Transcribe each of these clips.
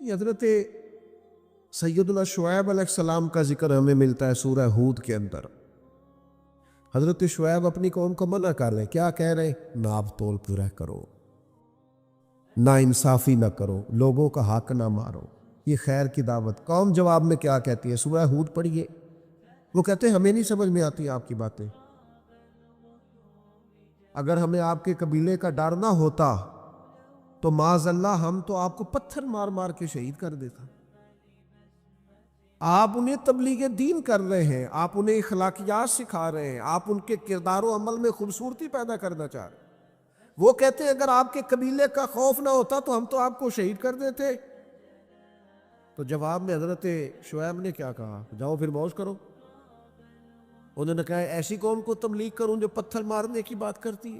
یہ حضرت سیدنا شعیب علیہ السلام کا ذکر ہمیں ملتا ہے سورہ ہود کے اندر۔ حضرت شعیب اپنی قوم کو منع کر رہے ہیں، کیا کہہ رہے ہیں؟ ناپ تول پورا کرو، نا انصافی نہ کرو، لوگوں کا حق نہ مارو، یہ خیر کی دعوت۔ قوم جواب میں کیا کہتی ہے؟ سورہ ہود پڑھیے، وہ کہتے ہیں ہمیں نہیں سمجھ میں آتی آپ کی باتیں، اگر ہمیں آپ کے قبیلے کا ڈر نہ ہوتا تو معاذ اللہ ہم تو آپ کو پتھر مار مار کے شہید کر دیتا۔ آپ انہیں تبلیغ دین کر رہے ہیں، آپ انہیں اخلاقیات سکھا رہے ہیں، آپ ان کے کردار و عمل میں خوبصورتی پیدا کرنا چاہ رہے ہیں۔ وہ کہتے ہیں اگر آپ کے قبیلے کا خوف نہ ہوتا تو ہم تو آپ کو شہید کر دیتے۔ تو جواب میں حضرت شعیب نے کیا کہا؟ جاؤ پھر موج کرو۔ انہوں نے کہا ایسی قوم کو تبلیغ کروں جو پتھر مارنے کی بات کرتی ہے؟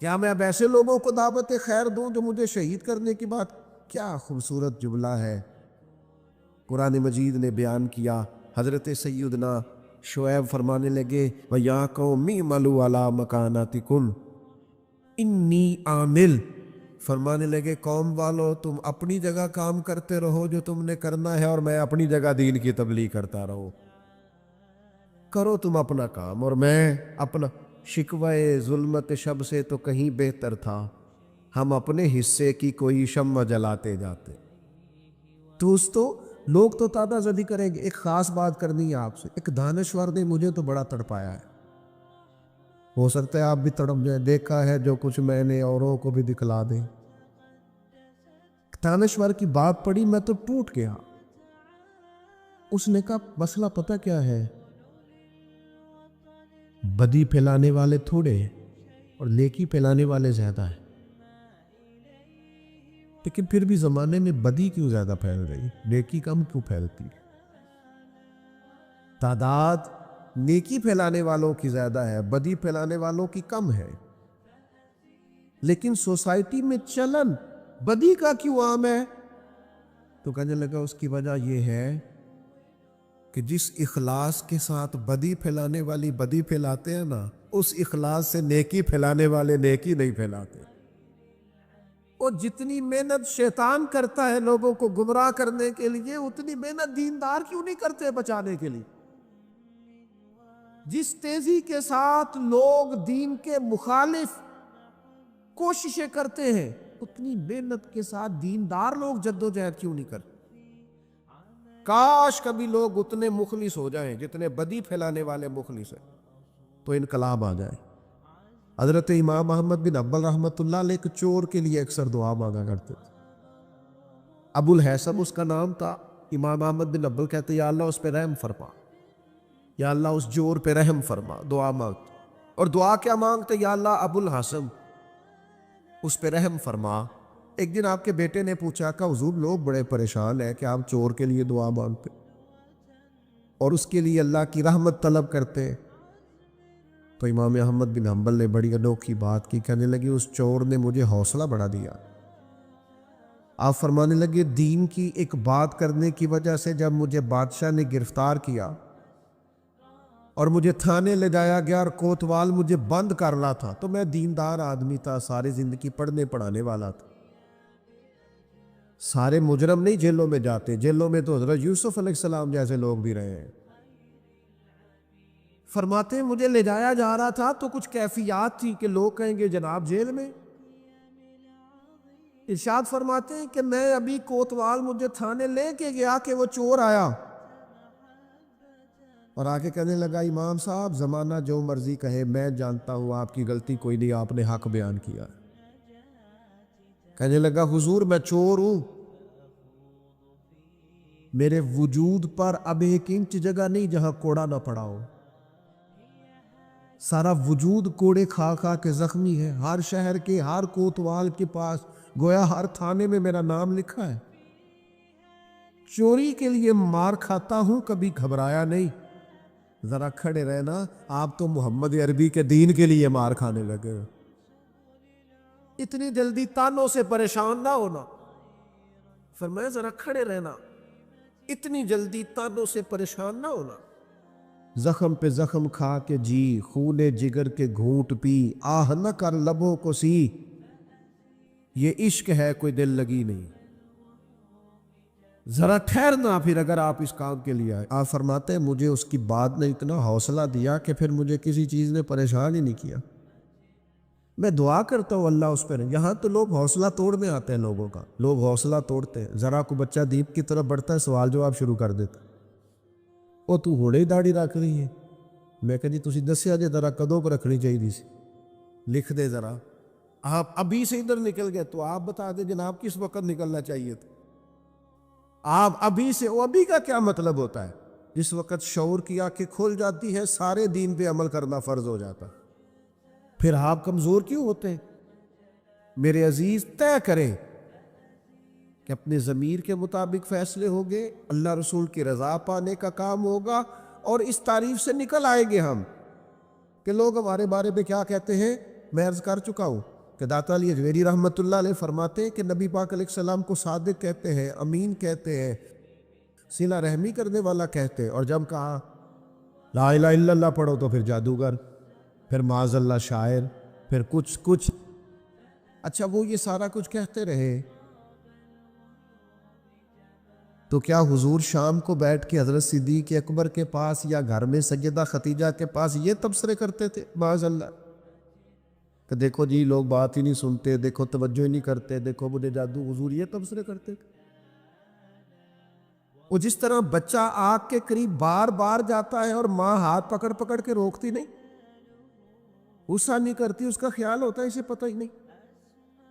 کیا میں اب ایسے لوگوں کو دعوت خیر دوں جو مجھے شہید کرنے کی بات؟ کیا خوبصورت جملہ ہے قرآن مجید نے بیان کیا۔ حضرت سیدنا شعیب فرمانے لگے وَيَا قَوْمِ اعْمَلُوا عَلَىٰ مَكَانَتِكُمْ اِنِّي عَامِلٌ، فرمانے لگے قوم والو تم اپنی جگہ کام کرتے رہو جو تم نے کرنا ہے، اور میں اپنی جگہ دین کی تبلیغ کرتا رہوں۔ کرو تم اپنا کام اور میں اپنا۔ شکوہ ظلمت شب سے تو کہیں بہتر تھا، ہم اپنے حصے کی کوئی شمع جلاتے جاتے۔ دوستو لوگ تو تادہ زدی کریں گے۔ ایک خاص بات کرنی ہے آپ سے، ایک دانشور نے مجھے تو بڑا تڑپایا ہے، ہو سکتا ہے آپ بھی تڑپ جائیں۔ دیکھا ہے جو کچھ میں نے اوروں کو بھی دکھلا دیں۔ دانشور کی بات پڑھی میں تو ٹوٹ گیا۔ اس نے کہا مسئلہ پتہ کیا ہے؟ بدی پھیلانے والے تھوڑے اور نیکی پھیلانے والے زیادہ ہیں، لیکن پھر بھی زمانے میں بدی کیوں زیادہ پھیل رہی، نیکی کم کیوں پھیلتی؟ تعداد نیکی پھیلانے والوں کی زیادہ ہے، بدی پھیلانے والوں کی کم ہے، لیکن سوسائٹی میں چلن بدی کا کیوں عام ہے؟ تو کہنے لگا اس کی وجہ یہ ہے کہ جس اخلاص کے ساتھ بدی پھیلانے والی بدی پھیلاتے ہیں نا، اس اخلاص سے نیکی پھیلانے والے نیکی نہیں پھیلاتے۔ اور جتنی محنت شیطان کرتا ہے لوگوں کو گمراہ کرنے کے لیے، اتنی محنت دیندار کیوں نہیں کرتے بچانے کے لیے؟ جس تیزی کے ساتھ لوگ دین کے مخالف کوششیں کرتے ہیں، اتنی محنت کے ساتھ دیندار لوگ جدوجہد کیوں نہیں کرتے؟ کاش کبھی لوگ اتنے مخلص ہو جائیں جتنے بدی پھیلانے والے مخلص ہیں، تو انقلاب آ جائے۔ حضرت امام احمد بن حنبل رحمۃ اللہ علیہ ایک چور کے لیے اکثر دعا مانگا کرتے تھے۔ ابو الحسن اس کا نام تھا۔ امام احمد بن حنبل کہتے یا اللہ اس پہ رحم فرما، یا اللہ اس چور پہ رحم فرما، دعا مانگتے۔ اور دعا کیا مانگتے؟ یا اللہ ابو الحسن اس پہ رحم فرما۔ ایک دن آپ کے بیٹے نے پوچھا کہ حضور لوگ بڑے پریشان ہیں کہ آپ چور کے لیے دعا مانگتے اور اس کے لیے اللہ کی رحمت طلب کرتے۔ تو امام احمد بن حنبل نے بڑی انوکھی بات کی، کہنے لگے اس چور نے مجھے حوصلہ بڑھا دیا۔ آپ فرمانے لگے دین کی ایک بات کرنے کی وجہ سے جب مجھے بادشاہ نے گرفتار کیا اور مجھے تھانے لے جایا گیا اور کوتوال مجھے بند کر رہا تھا، تو میں دیندار آدمی تھا، ساری زندگی پڑھنے پڑھانے والا تھا۔ سارے مجرم نہیں جیلوں میں جاتے، جیلوں میں تو حضرت یوسف علیہ السلام جیسے لوگ بھی رہے ہیں۔ فرماتے ہیں مجھے لے جایا جا رہا تھا تو کچھ کیفیات تھی کہ لوگ کہیں گے جناب جیل میں۔ ارشاد فرماتے ہیں کہ میں ابھی کوتوال مجھے تھانے لے کے گیا کہ وہ چور آیا اور آگے کہنے لگا امام صاحب زمانہ جو مرضی کہے، میں جانتا ہوں آپ کی غلطی کوئی نہیں، آپ نے حق بیان کیا۔ کہنے لگا حضور میں چور ہوں، میرے وجود پر اب 1 انچ جگہ نہیں جہاں کوڑا نہ پڑا ہو، سارا وجود کوڑے کھا کھا کے زخمی ہے، ہر شہر کے ہر کوتوال کے پاس گویا ہر تھانے میں میرا نام لکھا ہے۔ چوری کے لیے مار کھاتا ہوں، کبھی گھبرایا نہیں۔ ذرا کھڑے رہنا، آپ تو محمد عربی کے دین کے لیے مار کھانے لگے۔ اتنی جلدی تانوں سے پریشان نہ ہونا، فرمایا ذرا کھڑے رہنا، اتنی جلدی تانوں سے پریشان نہ ہونا۔ زخم پہ زخم کھا کے جی، خون جگر کے گھونٹ پی، آہ نہ کر لبوں کو سی، یہ عشق ہے کوئی دل لگی نہیں۔ ذرا ٹھہرنا پھر اگر آپ اس کام کے لیے آئے۔ آپ فرماتے ہیں مجھے اس کی بات نے اتنا حوصلہ دیا کہ پھر مجھے کسی چیز نے پریشان ہی نہیں کیا۔ میں دعا کرتا ہوں اللہ اس پر۔ یہاں تو لوگ حوصلہ توڑ میں آتے ہیں، لوگوں کا لوگ حوصلہ توڑتے ہیں۔ ذرا کو بچہ دیپ کی طرف بڑھتا ہے، سوال جواب شروع کر دیتا، وہ تو ہوڑے ہی داڑھی رکھ رہی ہے۔ میں کہا جی تسی دسیا جے ذرا کدوں کو رکھنی چاہیے سی، لکھ دے ذرا۔ آپ ابھی سے ادھر نکل گئے تو آپ بتا دیں جناب کس وقت نکلنا چاہیے تھا۔ آپ ابھی سے، وہ ابھی کا کیا مطلب ہوتا ہے؟ جس وقت شعور کی آنکھیں کھل جاتی ہے سارے دین پہ عمل کرنا فرض ہو جاتا۔ پھر آپ کمزور کیوں ہوتے ہیں؟ میرے عزیز طے کریں کہ اپنے ضمیر کے مطابق فیصلے ہوگے، اللہ رسول کی رضا پانے کا کام ہوگا، اور اس تعریف سے نکل آئیں گے ہم کہ لوگ ہمارے بارے میں کیا کہتے ہیں۔ میں عرض کر چکا ہوں کہ داتا علی اجمیری رحمۃ اللہ علیہ فرماتے ہیں کہ نبی پاک علیہ السلام کو صادق کہتے ہیں، امین کہتے ہیں، صلہ رحمی کرنے والا کہتے ہیں، اور جب کہا لا الہ الا اللہ پڑھو تو پھر جادوگر، پھر معاذ اللہ شاعر، پھر کچھ۔ اچھا وہ یہ سارا کچھ کہتے رہے تو کیا حضور شام کو بیٹھ کے حضرت صدیق اکبر کے پاس یا گھر میں سیدہ خدیجہ کے پاس یہ تبصرے کرتے تھے معاذ اللہ کہ دیکھو جی لوگ بات ہی نہیں سنتے، دیکھو توجہ ہی نہیں کرتے، دیکھو مجھے جادو؟ حضور یہ تبصرے کرتے تھے؟ وہ جس طرح بچہ آگ کے قریب بار بار جاتا ہے اور ماں ہاتھ پکڑ پکڑ کے روکتی نہیں، غصہ نہیں کرتی، اس کا خیال ہوتا ہے اسے پتہ ہی نہیں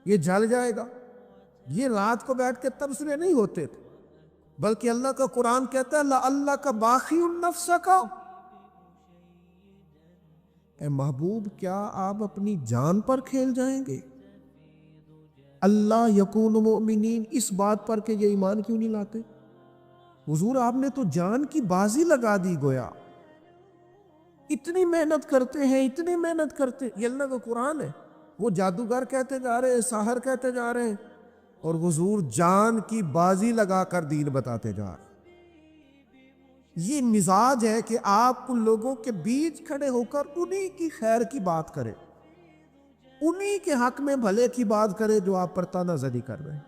یہ جل جائے گا، یہ رات کو بیٹھ کے تبصرے نہیں ہوتے تھے، بلکہ اللہ کا قرآن کہتا ہے اللہ کا باخی النفس کا، اے محبوب کیا آپ اپنی جان پر کھیل جائیں گے؟ اللہ یکون مؤمنین، اس بات پر کہ یہ ایمان کیوں نہیں لاتے؟ حضور آپ نے تو جان کی بازی لگا دی گویا، اتنی محنت کرتے ہیں، اتنی محنت کرتے، یہ اللہ کا قرآن ہے۔ وہ جادوگر کہتے جا رہے ہیں، ساحر کہتے جا رہے ہیں، اور حضور جان کی بازی لگا کر دین بتاتے جا رہے ہیں۔ یہ مزاج ہے کہ آپ ان لوگوں کے بیچ کھڑے ہو کر انہی کی خیر کی بات کریں، انہی کے حق میں بھلے کی بات کریں جو آپ پر تانا زدی کر رہے ہیں۔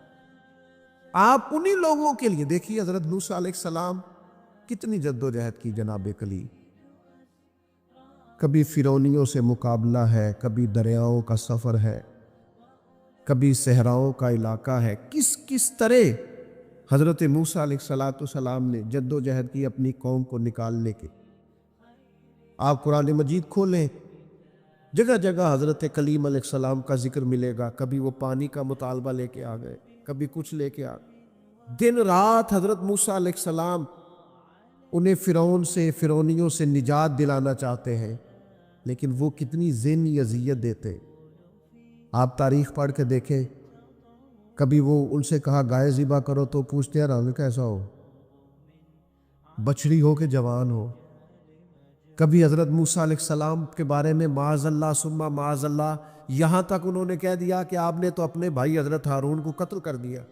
آپ انہی لوگوں کے لیے دیکھیے حضرت موسیٰ علیہ السلام کتنی جد و جہد کی جناب کلیم، کبھی فرعونیوں سے مقابلہ ہے، کبھی دریاؤں کا سفر ہے، کبھی صحراؤں کا علاقہ ہے، کس طرح حضرت موسیٰ علیہ السلام نے جد و جہد کی اپنی قوم کو نکالنے کے۔ آپ قرآن مجید کھولیں، جگہ جگہ حضرت کلیم علیہ السلام کا ذکر ملے گا، کبھی وہ پانی کا مطالبہ لے کے آ گئے، کبھی کچھ لے کے آ گئے۔ دن رات حضرت موسیٰ علیہ السلام انہیں فرعون سے، فرعونیوں سے نجات دلانا چاہتے ہیں، لیکن وہ کتنی ذہنی اذیت دیتے۔ آپ تاریخ پڑھ کے دیکھیں، کبھی وہ ان سے کہا گائے ذبح کرو تو پوچھتے ہیں رنگ کیسا ہو، بچڑی ہو کہ جوان ہو۔ کبھی حضرت موسیٰ علیہ السلام کے بارے میں معاذ اللہ ثم معاذ اللہ، یہاں تک انہوں نے کہہ دیا کہ آپ نے تو اپنے بھائی حضرت ہارون کو قتل کر دیا۔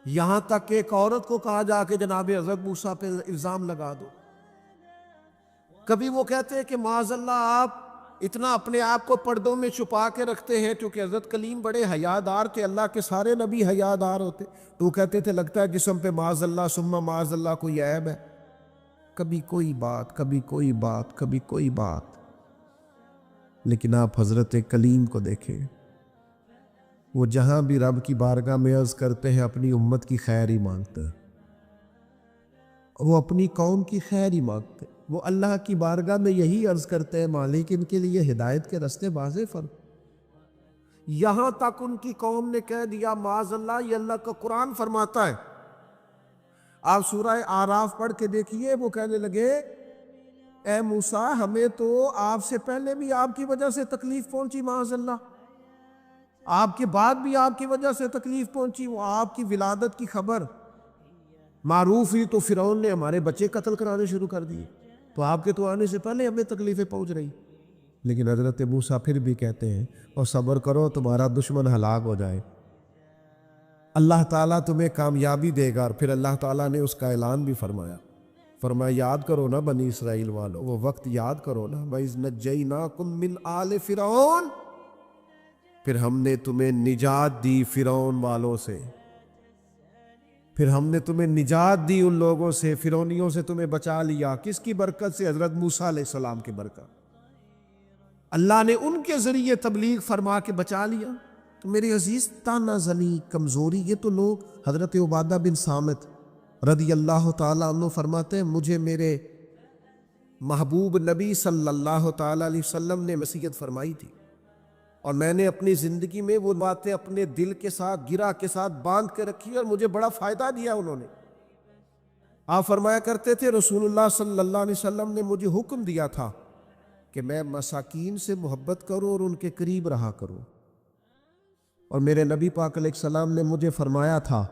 یہاں تک کہ ایک عورت کو کہا جا کے جناب حضرت موسیٰ پہ الزام لگا دو۔ کبھی وہ کہتے ہیں کہ معاذ اللہ آپ اتنا اپنے آپ کو پردوں میں چھپا کے رکھتے ہیں، کیونکہ حضرت کلیم بڑے حیادار تھے، اللہ کے سارے نبی حیادار ہوتے، تو کہتے تھے لگتا ہے جسم پہ معاذ اللہ ثم معاذ اللہ کوئی عیب ہے۔ کبھی کوئی بات، کبھی کوئی بات، کبھی کوئی بات۔ لیکن آپ حضرت کلیم کو دیکھیں، وہ جہاں بھی رب کی بارگاہ میں عرض کرتے ہیں اپنی امت کی خیر ہی مانگتے ہیں، وہ اپنی قوم کی خیر ہی مانگتے ہیں۔ وہ اللہ کی بارگاہ میں یہی عرض کرتے ہیں مالک ان کے لیے ہدایت کے راستے واضح فرما۔ یہاں تک ان کی قوم نے کہہ دیا معاذ اللہ، یہ اللہ کا قرآن فرماتا ہے۔ آپ سورہ اعراف پڑھ کے دیکھیے، وہ کہنے لگے اے موسیٰ ہمیں تو آپ سے پہلے بھی آپ کی وجہ سے تکلیف پہنچی، معاذ اللہ آپ کے بعد بھی آپ کی وجہ سے تکلیف پہنچی، وہ آپ کی ولادت کی خبر معروف ہوئی تو فرعون نے ہمارے بچے قتل کرانے شروع کر دیے، تو آپ کے تو آنے سے پہلے ہمیں تکلیفیں پہنچ رہی۔ لیکن حضرت موسیٰ پھر بھی کہتے ہیں اور صبر کرو تمہارا دشمن ہلاک ہو جائے، اللہ تعالیٰ تمہیں کامیابی دے گا۔ اور پھر اللہ تعالیٰ نے اس کا اعلان بھی فرمایا یاد کرو نا بنی اسرائیل والو، وہ وقت یاد کرو نا، وَإِذْ نَجَّيْنَاكُمْ مِنْ آلِ فِرْعَوْنَ، پھر ہم نے تمہیں نجات دی فرعون والوں سے۔ پھر ہم نے تمہیں نجات دی ان لوگوں سے، فرعونیوں سے تمہیں بچا لیا۔ کس کی برکت سے؟ حضرت موسیٰ علیہ السلام کی برکت۔ اللہ نے ان کے ذریعے تبلیغ فرما کے بچا لیا۔ تو میرے عزیز، تانا زنی، کمزوری، یہ تو لوگ، حضرت عبادہ بن صامت رضی اللہ تعالیٰ عنہ فرماتے ہیں مجھے میرے محبوب نبی صلی اللہ تعالیٰ علیہ وسلم نے نصیحت فرمائی تھی، اور میں نے اپنی زندگی میں وہ باتیں اپنے دل کے ساتھ، گرہ کے ساتھ باندھ کے رکھی، اور مجھے بڑا فائدہ دیا انہوں نے۔ آپ فرمایا کرتے تھے رسول اللہ صلی اللہ علیہ وسلم نے مجھے حکم دیا تھا کہ میں مساکین سے محبت کروں اور ان کے قریب رہا کروں، اور میرے نبی پاک علیہ السلام نے مجھے فرمایا تھا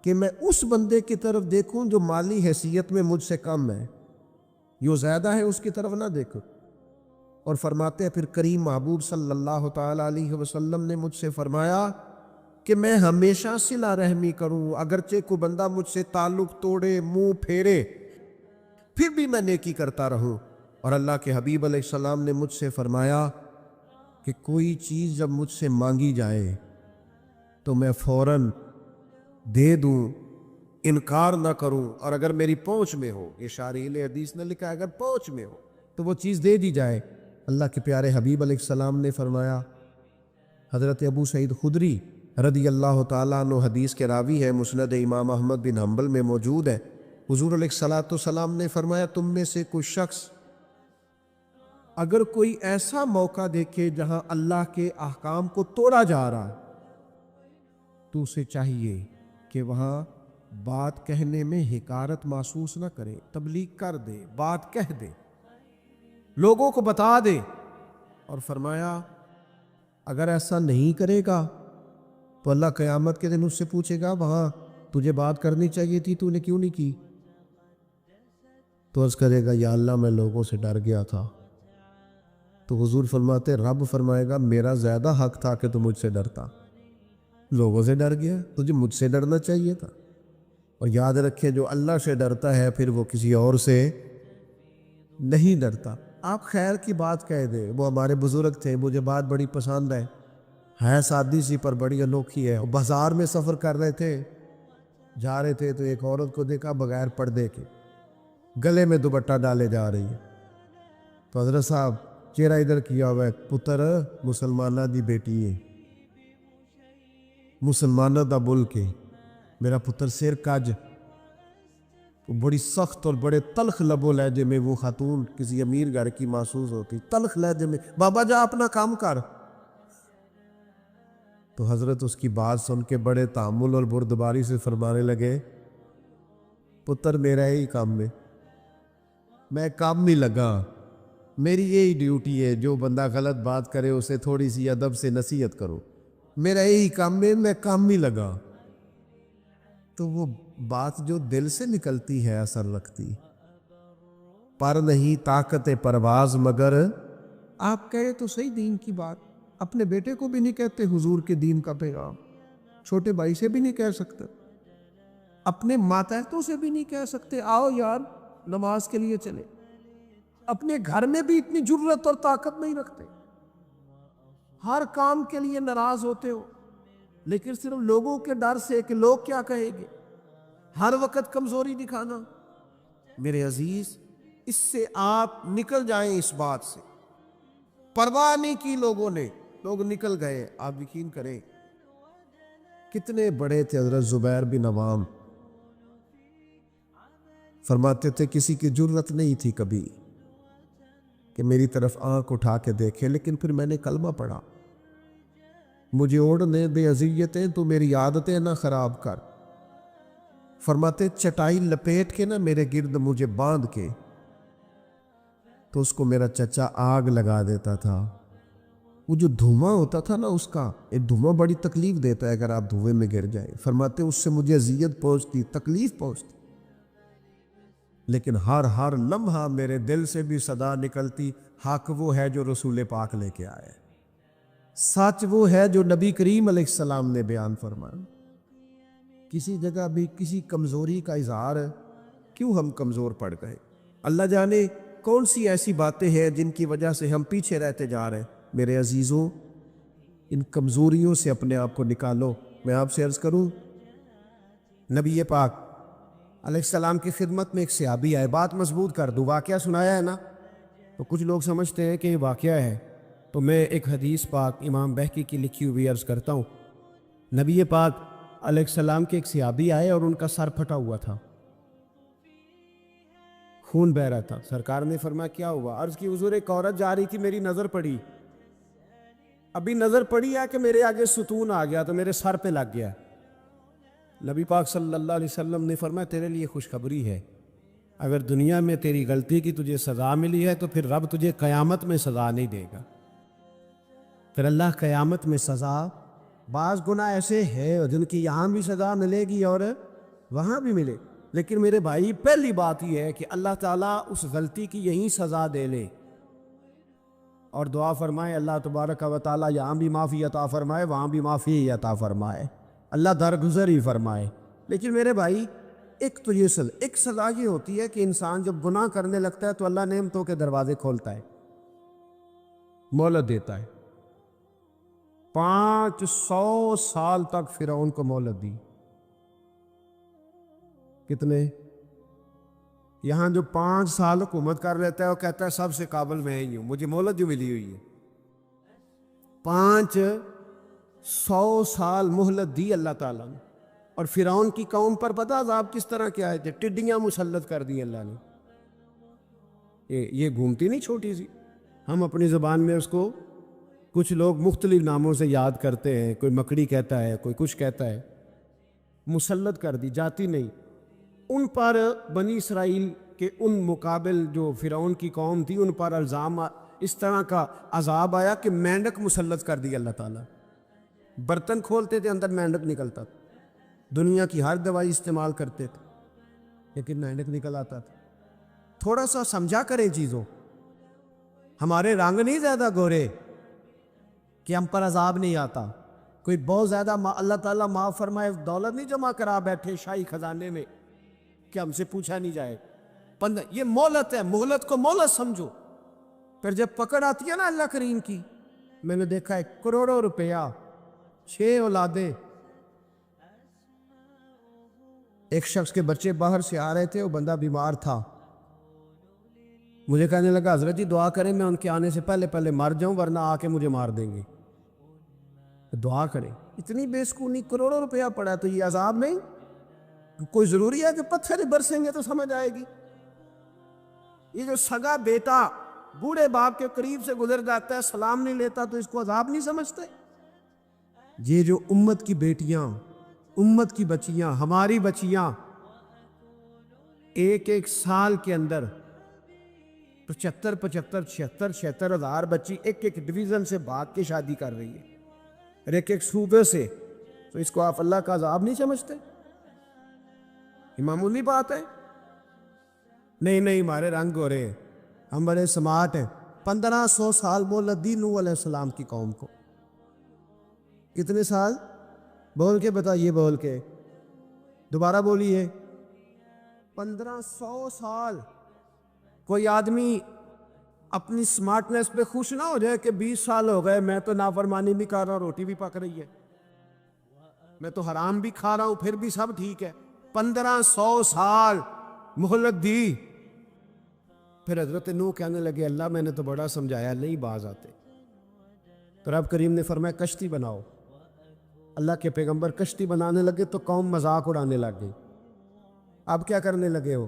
کہ میں اس بندے کی طرف دیکھوں جو مالی حیثیت میں مجھ سے کم ہے، جو زیادہ ہے اس کی طرف نہ دیکھوں۔ اور فرماتے ہیں پھر کریم محبوب صلی اللہ تعالیٰ علیہ وسلم نے مجھ سے فرمایا کہ میں ہمیشہ صلہ رحمی کروں، اگرچہ کوئی بندہ مجھ سے تعلق توڑے، منہ پھیرے، پھر بھی میں نیکی کرتا رہوں۔ اور اللہ کے حبیب علیہ السلام نے مجھ سے فرمایا کہ کوئی چیز جب مجھ سے مانگی جائے تو میں فوراً دے دوں، انکار نہ کروں، اور اگر میری پہنچ میں ہو، یہ شارحیل حدیث نے لکھا ہے، اگر پہنچ میں ہو تو وہ چیز دے دی جائے۔ اللہ کے پیارے حبیب علیہ السلام نے فرمایا، حضرت ابو سعید خدری رضی اللہ تعالیٰ عنہ حدیث کے راوی ہے، مسند امام احمد بن حنبل میں موجود ہے، حضور علیہ الصلوۃ والسلام نے فرمایا تم میں سے کوئی شخص اگر کوئی ایسا موقع دیکھے جہاں اللہ کے احکام کو توڑا جا رہا ہے تو اسے چاہیے کہ وہاں بات کہنے میں حقارت محسوس نہ کرے، تبلیغ کر دے، بات کہہ دے، لوگوں کو بتا دے۔ اور فرمایا اگر ایسا نہیں کرے گا تو اللہ قیامت کے دن اس سے پوچھے گا وہاں تجھے بات کرنی چاہیے تھی، تو نے کیوں نہیں کی؟ تو عرض کرے گا یا اللہ میں لوگوں سے ڈر گیا تھا۔ تو حضور فرماتے رب فرمائے گا میرا زیادہ حق تھا کہ تو مجھ سے ڈرتا، لوگوں سے ڈر گیا، تجھے مجھ سے ڈرنا چاہیے تھا۔ اور یاد رکھیں جو اللہ سے ڈرتا ہے پھر وہ کسی اور سے نہیں ڈرتا۔ آپ خیر کی بات کہہ دیں، وہ ہمارے بزرگ تھے، مجھے بات بڑی پسند ہے سادی سی پر بڑی انوکھی ہے۔ بازار میں سفر کر رہے تھے، جا رہے تھے تو ایک عورت کو دیکھا بغیر پردے کے، گلے میں دوپٹہ ڈالے جا رہی ہے۔ تو حضرت صاحب چہرہ ادھر کیا ہوا ہے، پتر مسلمانہ دی بیٹی ہے، مسلمانہ دا ملک ہے، میرا پتر سیر کج۔ بڑی سخت اور بڑے تلخ لب و لہجے میں وہ خاتون کسی امیر گھر کی محسوس ہوتی، تلخ لہجے میں، بابا جا اپنا کام کر۔ تو حضرت اس کی بات سن کے بڑے تحمل اور بردباری سے فرمانے لگے پتر میرا یہی کام ہے، میں کام نہیں لگا، میری یہی ڈیوٹی ہے، جو بندہ غلط بات کرے اسے تھوڑی سی ادب سے نصیحت کرو، میرا یہی کام ہے، میں کام نہیں لگا۔ تو وہ بات جو دل سے نکلتی ہے اثر رکھتی، پر نہیں طاقت پرواز مگر، آپ کہے تو صحیح دین کی بات، اپنے بیٹے کو بھی نہیں کہتے حضور کے دین کا پیغام، چھوٹے بھائی سے بھی نہیں کہہ سکتے، اپنے ماتحتوں سے بھی نہیں کہہ سکتے آؤ یار نماز کے لیے چلے، اپنے گھر میں بھی اتنی جرت اور طاقت نہیں رکھتے، ہر کام کے لیے ناراض ہوتے ہو، لیکن صرف لوگوں کے ڈر سے کہ لوگ کیا کہیں گے، ہر وقت کمزوری دکھانا۔ میرے عزیز اس سے آپ نکل جائیں، اس بات سے پرواہ نہیں کی لوگوں نے، لوگ نکل گئے۔ آپ یقین کریں کتنے بڑے تھے حضرت زبیر بن عوام، فرماتے تھے کسی کی جرت نہیں تھی کبھی کہ میری طرف آنکھ اٹھا کے دیکھے، لیکن پھر میں نے کلمہ پڑھا، مجھے اوڑھنے دے اذیتیں، تو میری عادتیں نہ خراب کر۔ فرماتے چٹائی لپیٹ کے نہ میرے گرد مجھے باندھ کے، تو اس کو میرا چچا آگ لگا دیتا تھا، وہ جو دھواں ہوتا تھا نا اس کا، ایک دھواں بڑی تکلیف دیتا ہے اگر آپ دھوئے میں گر جائیں، فرماتے اس سے مجھے اذیت پہنچتی، تکلیف پہنچتی، لیکن ہر لمحہ میرے دل سے بھی صدا نکلتی، حق وہ ہے جو رسول پاک لے کے آئے، سچ وہ ہے جو نبی کریم علیہ السلام نے بیان فرمایا۔ کسی جگہ بھی کسی کمزوری کا اظہار ہے، کیوں ہم کمزور پڑ گئے؟ اللہ جانے کون سی ایسی باتیں ہیں جن کی وجہ سے ہم پیچھے رہتے جا رہے ہیں۔ میرے عزیزوں ان کمزوریوں سے اپنے آپ کو نکالو۔ میں آپ سے عرض کروں نبی پاک علیہ السلام کی خدمت میں ایک صحابی آئے. بات مضبوط کر دوں, واقعہ سنایا ہے نا, تو کچھ لوگ سمجھتے ہیں کہ یہ واقعہ ہے, تو میں ایک حدیث پاک امام بہقی کی لکھی ہوئی عرض کرتا ہوں. نبی پاک علیہ السلام کے ایک صحابی آئے اور ان کا سر پھٹا ہوا تھا, خون بہ رہا تھا. سرکار نے فرمایا کیا ہوا؟ عرض کی حضور ایک عورت جا رہی تھی, میری نظر پڑی, ابھی نظر پڑی ہے کہ میرے آگے ستون آ گیا تو میرے سر پہ لگ گیا. نبی پاک صلی اللہ علیہ وسلم نے فرمایا تیرے لیے خوشخبری ہے, اگر دنیا میں تیری غلطی کی تجھے سزا ملی ہے تو پھر رب تجھے قیامت میں سزا نہیں دے گا. پھر اللہ قیامت میں سزا, بعض گناہ ایسے ہیں جن کی یہاں بھی سزا ملے گی اور وہاں بھی ملے, لیکن میرے بھائی پہلی بات یہ ہے کہ اللہ تعالیٰ اس غلطی کی یہیں سزا دے لے, اور دعا فرمائے اللہ تبارک و تعالیٰ یہاں بھی معافی عطا فرمائے, وہاں بھی معافی عطا فرمائے, اللہ درگزر ہی فرمائے. لیکن میرے بھائی ایک سزا یہ ہوتی ہے کہ انسان جب گناہ کرنے لگتا ہے تو اللہ نعمتوں کے دروازے کھولتا ہے, مہلت دیتا ہے. 500 سال تک فرعون کو مہلت دی. کتنے؟ یہاں جو 5 سال حکومت کر لیتا ہے وہ کہتا ہے سب سے قابل میں ہی ہوں, مجھے مہلت جو ملی ہوئی ہے. 500 سال مہلت دی اللہ تعالیٰ نے. اور فرعون کی قوم پر پتہ عذاب کس طرح کیا ہے؟ ٹڈیاں مسلط کر دی اللہ نے. یہ گھومتی نہیں چھوٹی سی, ہم اپنی زبان میں اس کو کچھ لوگ مختلف ناموں سے یاد کرتے ہیں, کوئی مکڑی کہتا ہے, کوئی کچھ کہتا ہے. مسلط کر دی, جاتی نہیں. ان پر بنی اسرائیل کے ان مقابل جو فرعون کی قوم تھی ان پر الزام اس طرح کا عذاب آیا کہ مینڈک مسلط کر دی اللہ تعالیٰ. برتن کھولتے تھے اندر مینڈک نکلتا تھا, دنیا کی ہر دوائی استعمال کرتے تھے لیکن مینڈک نکل آتا تھا. تھوڑا سا سمجھا کریں چیزوں. ہمارے رنگ نہیں زیادہ گورے کہ ہم پر عذاب نہیں آتا. کوئی بہت زیادہ اللہ تعالیٰ معاف فرمائے دولت نہیں جمع کرا بیٹھے شاہی خزانے میں کہ ہم سے پوچھا نہیں جائے. یہ مہلت ہے, مہلت کو مہلت سمجھو. پھر جب پکڑ آتی ہے نا اللہ کریم کی, میں نے دیکھا ہے کروڑوں روپیہ, 6 اولادیں. ایک شخص کے بچے باہر سے آ رہے تھے, وہ بندہ بیمار تھا, مجھے کہنے لگا حضرت جی دعا کریں میں ان کے آنے سے پہلے مر جاؤں ورنہ آ کے مجھے مار دیں گے. دعا کریں. اتنی بے سکونی, کروڑوں روپیہ پڑا تو یہ عذاب نہیں؟ کوئی ضروری ہے کہ پتھر برسیں گے تو سمجھ آئے گی؟ یہ جو سگا بیٹا بوڑھے باپ کے قریب سے گزر جاتا ہے, سلام نہیں لیتا, تو اس کو عذاب نہیں سمجھتے؟ یہ جو امت کی بیٹیاں, امت کی بچیاں, ہماری بچیاں, ایک سال کے اندر 75 ہزار بچی ایک ڈویژن سے بھاگ کے شادی کر رہی ہے, اور ایک صوبے سے, تو اس کو آپ اللہ کا عذاب نہیں سمجھتے؟ یہ معمولی بات ہے. نہیں ہمارے رنگ ہو رہے ہیں, ہم بڑے سمارٹ ہیں. 1500 سال مہلت دی نوح علیہ السلام کی قوم کو. کتنے سال؟ بول کے بتائیے, بول کے دوبارہ بولیے. 1500 سال. کوئی آدمی اپنی سمارٹنس پہ خوش نہ ہو جائے کہ 20 سال ہو گئے میں تو نافرمانی بھی کر رہا ہوں, روٹی بھی پک رہی ہے, میں تو حرام بھی کھا رہا ہوں, پھر بھی سب ٹھیک ہے. 1500 سال مہلت دی. پھر حضرت نوح کہنے لگے اللہ میں نے تو بڑا سمجھایا, نہیں باز آتے. تو رب کریم نے فرمایا کشتی بناؤ. اللہ کے پیغمبر کشتی بنانے لگے تو قوم مذاق اڑانے لگ گئی. اب کیا کرنے لگے ہو؟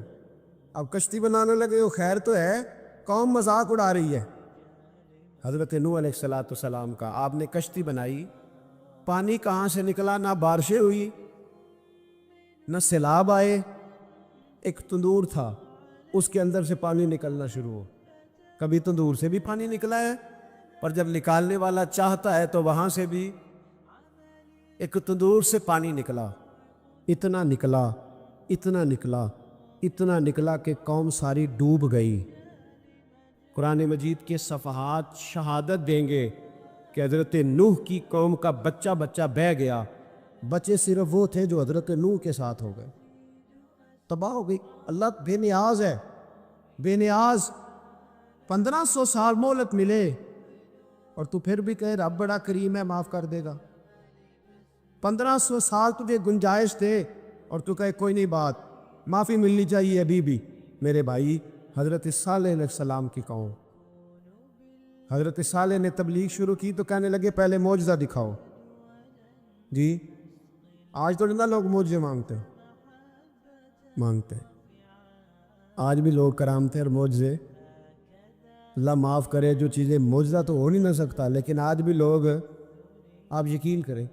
اب کشتی بنانے لگے ہو, خیر تو ہے, قوم مذاق اڑا رہی ہے. حضرت نوح علیہ السلام کا آپ نے کشتی بنائی, پانی کہاں سے نکلا؟ نہ بارشیں ہوئی نہ سیلاب آئے. ایک تندور تھا, اس کے اندر سے پانی نکلنا شروع ہو. کبھی تندور سے بھی پانی نکلا ہے, پر جب نکالنے والا چاہتا ہے تو وہاں سے بھی ایک تندور سے پانی نکلا. اتنا نکلا, اتنا نکلا, اتنا نکلا کہ قوم ساری ڈوب گئی. قرآن مجید کے صفحات شہادت دیں گے کہ حضرت نوح کی قوم کا بچہ بہہ گیا. بچے صرف وہ تھے جو حضرت نوح کے ساتھ ہو گئے, تباہ ہو گئی. اللہ بے نیاز ہے, بے نیاز. 1500 سال مہلت ملے اور تو پھر بھی کہے رب بڑا کریم ہے, معاف کر دے گا. 1500 سال تجھے گنجائش دے اور تو کہے کوئی نہیں بات معافی ملنی چاہیے ابھی بھی. میرے بھائی حضرت صالح علیہ السلام کی قوم، حضرت صالح نے تبلیغ شروع کی تو کہنے لگے پہلے معجزہ دکھاؤ. جی آج تو نہ لوگ معجزے مانگتے ہیں. آج بھی لوگ کرامتیں اور معجزے، اللہ معاف کرے، جو چیزیں معجزہ تو ہو نہیں نہ سکتا، لیکن آج بھی لوگ، آپ یقین کریں،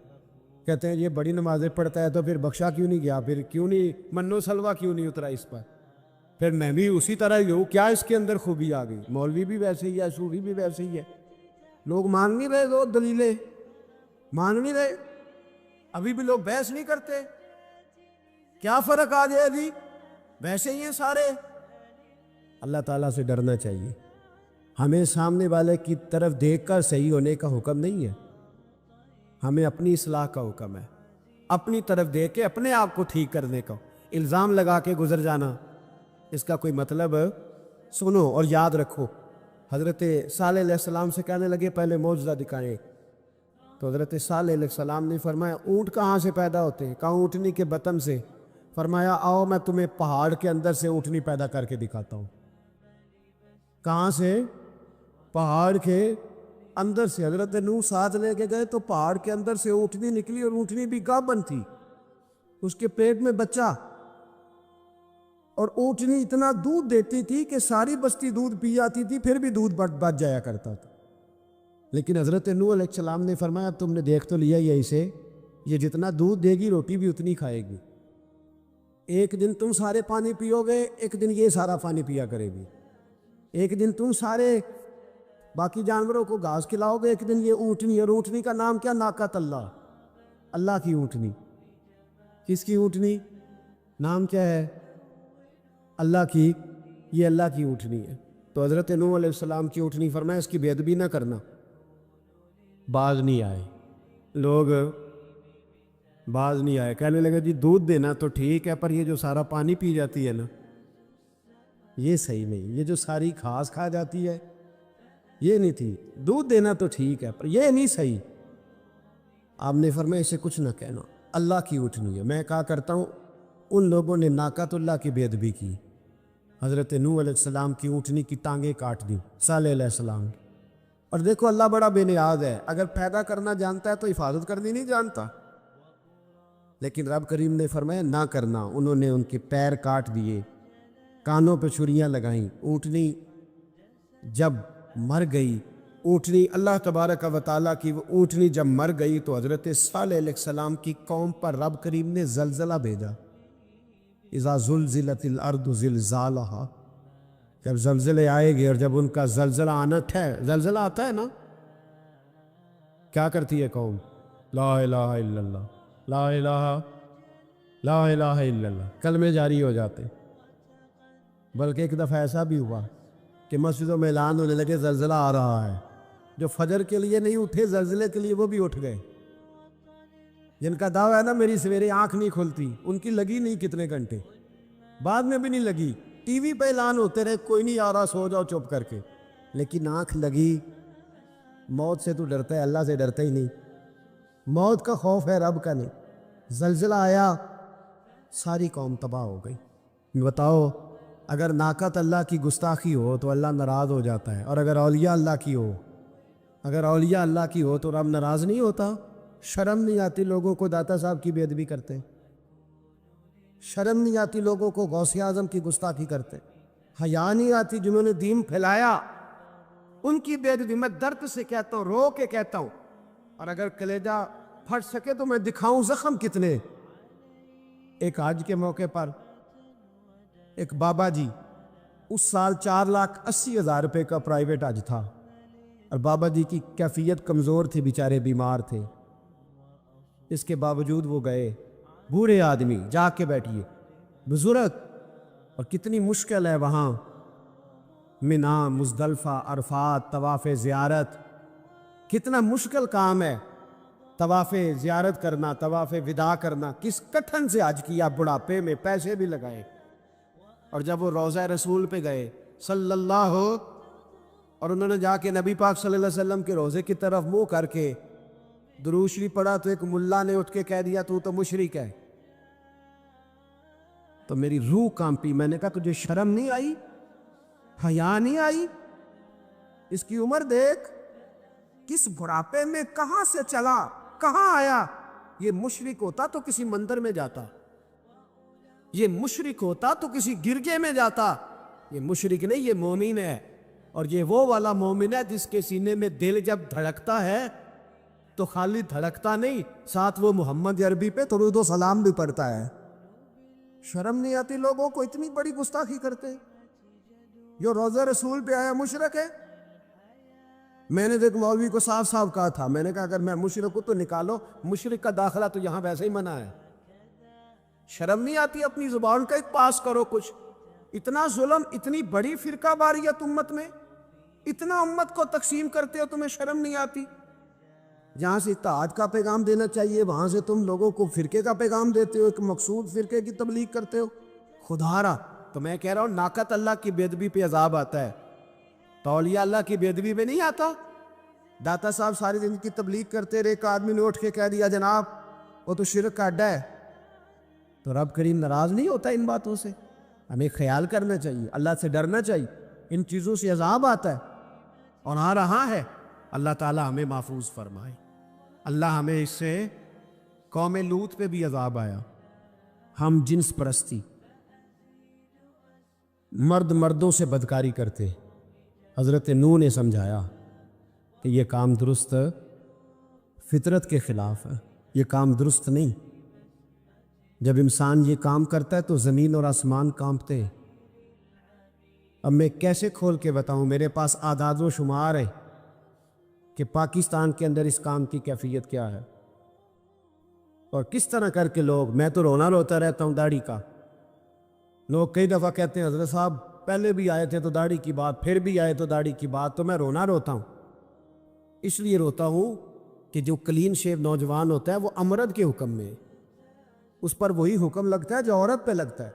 کہتے ہیں یہ بڑی نمازیں پڑھتا ہے تو پھر بخشا کیوں نہیں گیا، پھر کیوں نہیں منو سلوا کیوں نہیں اترا اس پر، پھر میں بھی اسی طرح ہی ہوں، کیا اس کے اندر خوبی آ گئی. مولوی بھی ویسے ہی ہے، صوفی بھی ویسے ہی ہے. لوگ مان نہیں رہے، دو دلیلیں مان نہیں رہے، ابھی بھی لوگ بحث نہیں کرتے. کیا فرق آ جائے ابھی، ویسے ہی ہیں سارے. اللہ تعالیٰ سے ڈرنا چاہیے. ہمیں سامنے والے کی طرف دیکھ کر صحیح ہونے کا حکم نہیں ہے، ہمیں اپنی اصلاح کا حکم ہے. اپنی طرف دیکھ کے اپنے آپ کو ٹھیک کرنے کا. الزام لگا کے گزر جانا، اس کا کوئی مطلب. سنو اور یاد رکھو، حضرت صالح علیہ السلام سے کہنے لگے پہلے معجزہ دکھائیں. تو حضرت صالح علیہ السلام نے فرمایا اونٹ کہاں سے پیدا ہوتے ہیں؟ کہا اونٹنی کے بطن سے. فرمایا آؤ میں تمہیں پہاڑ کے اندر سے اونٹنی پیدا کر کے دکھاتا ہوں. کہاں سے؟ پہاڑ کے اندر سے. حضرت نوح ساتھ لے کے گئے تو پہاڑ کے اندر سے اونٹنی نکلی، اور اونٹنی بھی گابن تھی، اس کے پیٹ میں بچہ. اور اونٹنی اتنا دودھ دیتی تھی کہ ساری بستی دودھ پی جاتی تھی، پھر بھی دودھ بچ جایا کرتا تھا. لیکن حضرت نوح علیہ السلام نے فرمایا تم نے دیکھ تو لیا ہی اسے، یہ جتنا دودھ دے گی روٹی بھی اتنی کھائے گی. ایک دن تم سارے پانی پیو گے، ایک دن یہ سارا پانی پیا کرے گی. ایک دن تم سارے باقی جانوروں کو گھاس کھلاؤ گے، ایک دن یہ اونٹنی. اور اونٹنی کا نام کیا؟ ناقۃ اللہ، اللہ کی اونٹنی. کس کی اونٹنی؟ نام کیا ہے؟ اللہ کی. یہ اللہ کی اونٹنی ہے. تو حضرت نوح علیہ السلام کی اونٹنی. فرمایا اس کی بے ادبی نہ کرنا. باز نہیں آئے لوگ، باز نہیں آئے. کہنے لگے جی دودھ دینا تو ٹھیک ہے، پر یہ جو سارا پانی پی جاتی ہے نا، یہ صحیح نہیں. یہ جو ساری گھاس کھا جاتی ہے یہ نہیں تھی. دودھ دینا تو ٹھیک ہے پر یہ نہیں صحیح. آپ نے فرمایا اسے کچھ نہ کہنا، اللہ کی اونٹنی ہے. میں کہا کرتا ہوں ان لوگوں نے ناقۃ اللہ کی بے ادبی کی. حضرت نوح علیہ السلام کی اونٹنی کی ٹانگیں کاٹ دی صالح علیہ السلام. اور دیکھو اللہ بڑا بے نیاز ہے، اگر پیدا کرنا جانتا ہے تو حفاظت کرنی نہیں جانتا. لیکن رب کریم نے فرمایا نہ کرنا. انہوں نے ان کے پیر کاٹ دیے، کانوں پہ چھریاں لگائیں. اونٹنی جب مر گئی، اونٹنی اللہ تبارک و تعالیٰ کی وہ اونٹنی جب مر گئی تو حضرت صالح علیہ السلام کی قوم پر رب کریم نے زلزلہ بھیجا. اذا زلزلت الارض زلزالہا، جب زلزلے آئے گے اور جب ان کا زلزلہ آنا زلزلہ آتا ہے نا، کیا کرتی ہے قوم؟ لا الہ الا اللہ، لا الہ لا الہ الا اللہ، کلمے جاری ہو جاتے. بلکہ ایک دفعہ ایسا بھی ہوا کہ مسجدوں میں اعلان ہونے لگے زلزلہ آ رہا ہے. جو فجر کے لیے نہیں اٹھے زلزلے کے لیے وہ بھی اٹھ گئے. جن کا دعویٰ ہے نا میری سویرے آنکھ نہیں کھلتی، ان کی لگی نہیں کتنے گھنٹے، بعد میں بھی نہیں لگی. ٹی وی پہ اعلان ہوتے رہے کوئی نہیں آ رہا، سو جاؤ چپ کر کے، لیکن آنکھ لگی. موت سے تو ڈرتا ہے، اللہ سے ڈرتا ہی نہیں. موت کا خوف ہے، رب کا نہیں. زلزلہ آیا، ساری قوم تباہ ہو گئی. بتاؤ اگر ناقۃ اللہ کی گستاخی ہو تو اللہ ناراض ہو جاتا ہے، اور اگر اولیاء اللہ کی ہو، اگر اولیاء اللہ کی ہو تو رب ناراض نہیں ہوتا. شرم نہیں آتی لوگوں کو داتا صاحب کی بے ادبی کرتے ہیں؟ شرم نہیں آتی لوگوں کو غوث اعظم کی گستاخی کرتے؟ حیا نہیں آتی جنہوں نے دین پھیلایا ان کی بے ادبی؟ میں درد سے کہتا ہوں، رو کے کہتا ہوں، اور اگر کلیجہ پھٹ سکے تو میں دکھاؤں زخم کتنے. ایک حج کے موقع پر ایک بابا جی، اس سال 4,80,000 روپے کا پرائیویٹ حج تھا، اور بابا جی کی کیفیت کمزور تھی، بیچارے بیمار تھے. اس کے باوجود وہ گئے. بوڑھے آدمی، جا کے بیٹھیے، بزرگ، اور کتنی مشکل ہے وہاں منا، مزدلفہ، عرفات، طواف زیارت. کتنا مشکل کام ہے طواف زیارت کرنا، طواف وداع کرنا. کس کٹھن سے حج کیا، بڑھاپے میں پیسے بھی لگائے. اور جب وہ روضہ رسول پہ گئے صلی اللہ، اور انہوں نے جا کے نبی پاک صلی اللہ علیہ وسلم کے روضے کی طرف منہ کر کے درود شریف پڑھا تو ایک ملا نے اٹھ کے کہہ دیا تو مشرک ہے. تو میری روح کانپی. میں نے کہا تجھے شرم نہیں آئی, حیا نہیں آئی؟ اس کی عمر دیکھ, کس بڑھاپے میں کہاں سے چلا, کہاں آیا. یہ مشرک ہوتا تو کسی مندر میں جاتا, یہ مشرک ہوتا تو کسی گرجے میں جاتا. یہ مشرک نہیں, یہ مومن ہے. اور یہ وہ والا مومن ہے جس کے سینے میں دل جب دھڑکتا ہے تو خالی دھڑکتا نہیں, ساتھ وہ محمد عربی پہ درود و سلام بھی پڑھتا ہے. شرم نہیں آتی لوگوں کو, اتنی بڑی گستاخی کرتے. جو روضہ رسول پہ آیا مشرک ہے. میں نے ایک مولوی کو صاف صاف کہا تھا, میں نے کہا اگر میں مشرک ہوں تو نکالو, مشرک کا داخلہ تو یہاں ویسے ہی منع ہے. شرم نہیں آتی؟ اپنی زبان کا ایک پاس کرو کچھ. اتنا ظلم, اتنی بڑی فرقہ واریت امت میں, اتنا امت کو تقسیم کرتے ہو, تمہیں شرم نہیں آتی؟ جہاں سے اتحاد کا پیغام دینا چاہیے وہاں سے تم لوگوں کو فرقے کا پیغام دیتے ہو, ایک مقصود فرقے کی تبلیغ کرتے ہو. خدا را, تو میں کہہ رہا ہوں ناقت اللہ کی بے ادبی پہ عذاب آتا ہے, تولیہ اللہ کی بے ادبی پہ نہیں آتا. داتا صاحب ساری دن کی تبلیغ کرتے رہے, ایک آدمی نے اٹھ کے کہہ دیا جناب وہ تو شرک کا اڈا ہے, تو رب کریم ناراض نہیں ہوتا ان باتوں سے؟ ہمیں خیال کرنا چاہیے, اللہ سے ڈرنا چاہیے. ان چیزوں سے عذاب آتا ہے اور آ رہا ہے. اللہ تعالی ہمیں محفوظ فرمائے. اللہ ہمیں اس سے, قوم لوط پہ بھی عذاب آیا, ہم جنس پرستی, مرد مردوں سے بدکاری کرتے. حضرت نوح نے سمجھایا کہ یہ کام درست, فطرت کے خلاف ہے, یہ کام درست نہیں. جب انسان یہ کام کرتا ہے تو زمین اور آسمان کانپتے. اب میں کیسے کھول کے بتاؤں, میرے پاس اعداد و شمار ہے کہ پاکستان کے اندر اس کام کی کیفیت کیا ہے اور کس طرح کر کے لوگ, میں تو رونا روتا رہتا ہوں داڑھی کا. لوگ کئی دفعہ کہتے ہیں حضرت صاحب پہلے بھی آئے تھے تو داڑھی کی بات, پھر بھی آئے تو داڑھی کی بات, تو میں رونا روتا ہوں. اس لیے روتا ہوں کہ جو کلین شیو نوجوان ہوتا ہے وہ امرد کے حکم میں, اس پر وہی حکم لگتا ہے جو عورت پہ لگتا ہے.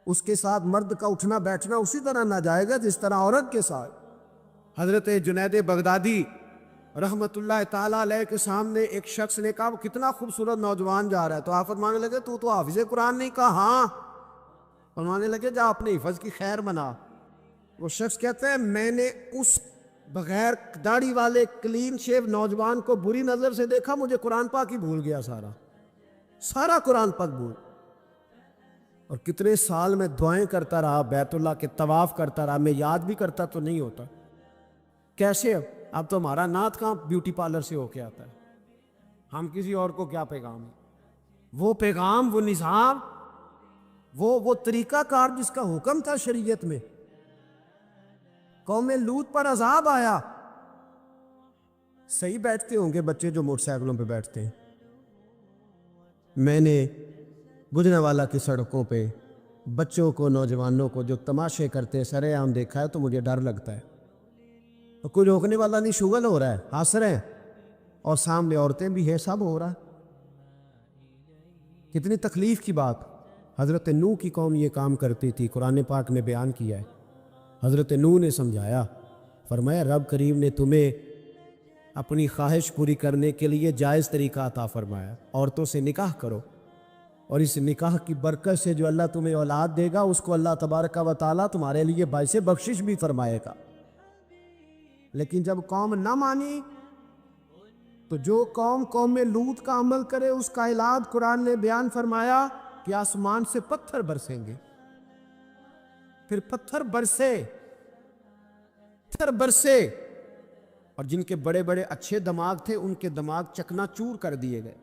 اس کے ساتھ مرد کا اٹھنا بیٹھنا اسی طرح نہ جائے گا جس طرح عورت کے ساتھ. حضرت جنید بغدادی رحمت اللہ تعالیٰ علیہ کے سامنے ایک شخص نے کہا وہ کتنا خوبصورت نوجوان جا رہا ہے, تو آپ فرمانے لگے تو حافظ قرآن نہیں؟ کہا ہاں. فرمانے لگے جا اپنے حفظ کی خیر بنا. وہ شخص کہتا ہے میں نے اس بغیر داڑھی والے کلین شیو نوجوان کو بری نظر سے دیکھا, مجھے قرآن پاک ہی بھول گیا, سارا قرآن پاک بھول. اور کتنے سال میں دعائیں کرتا رہا, بیت اللہ کے طواف کرتا رہا, میں یاد بھی کرتا تو نہیں ہوتا. کیسے اب تو ہمارا نعت کہاں بیوٹی پارلر سے ہو کے آتا ہے, ہم کسی اور کو کیا پیغام ہے. وہ پیغام, وہ نظام, وہ طریقہ کار جس کا حکم تھا شریعت میں. قوم لوط پر عذاب آیا. صحیح بیٹھتے ہوں گے بچے جو موٹر سائیکلوں پہ بیٹھتے ہیں. میں نے گجرانوالہ کی سڑکوں پہ بچوں کو, نوجوانوں کو جو تماشے کرتے سرے عام دیکھا ہے تو مجھے ڈر لگتا ہے. تو کوئی روکنے والا نہیں, شغل ہو رہا ہے, ہنس رہے ہیں, اور سامنے عورتیں بھی ہیں, سب ہو رہا ہے. کتنی تکلیف کی بات. حضرت نوح کی قوم یہ کام کرتی تھی, قرآن پاک نے بیان کیا ہے. حضرت نوح نے سمجھایا, فرمایا رب کریم نے تمہیں اپنی خواہش پوری کرنے کے لیے جائز طریقہ عطا فرمایا, عورتوں سے نکاح کرو, اور اس نکاح کی برکت سے جو اللہ تمہیں اولاد دے گا اس کو اللہ تبارک و تعالیٰ تمہارے لیے باعث بخشش بھی فرمائے گا. لیکن جب قوم نہ مانی تو جو قوم لوط کا عمل کرے اس کا علاج قرآن نے بیان فرمایا کہ آسمان سے پتھر برسیں گے. پھر پتھر برسے, اور جن کے بڑے بڑے اچھے دماغ تھے ان کے دماغ چکنا چور کر دیے گئے,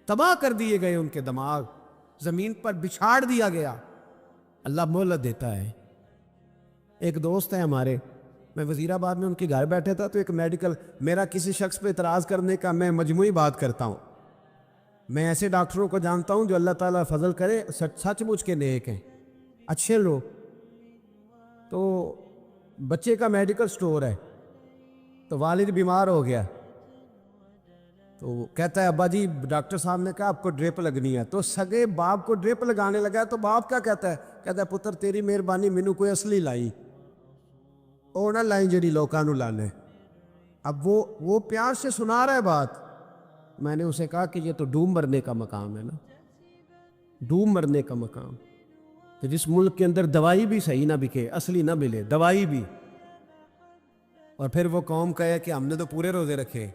تباہ کر دیے گئے, ان کے دماغ زمین پر بچھاڑ دیا گیا. اللہ مہلت دیتا ہے. ایک دوست ہے ہمارے, میں وزیر آباد میں ان کے گھر بیٹھے تھا تو ایک میڈیکل, میرا کسی شخص پہ اعتراض کرنے کا میں مجموعی بات کرتا ہوں. میں ایسے ڈاکٹروں کو جانتا ہوں جو اللہ تعالیٰ فضل کرے سچ مچ کے نیک ہیں, اچھے لوگ. تو بچے کا میڈیکل سٹور ہے, تو والد بیمار ہو گیا, تو وہ کہتا ہے ابا جی ڈاکٹر صاحب نے کہا آپ کو ڈرپ لگنی ہے. تو سگے باپ کو ڈرپ لگانے لگا, تو باپ کیا کہتا ہے پتر تیری مہربانی مینوں کوئی اصلی لائی, اور نہ لائی جڑی لوکاں نوں لانے. اب وہ پیار سے سنا رہا ہے بات. میں نے اسے کہا کہ یہ تو ڈوب مرنے کا مقام ہے نا, ڈوب مرنے کا مقام. تو جس ملک کے اندر دوائی بھی صحیح نہ بکے, اصلی نہ ملے, دوائی بھی, اور پھر وہ قوم کہے کہ ہم نے تو پورے روزے رکھے,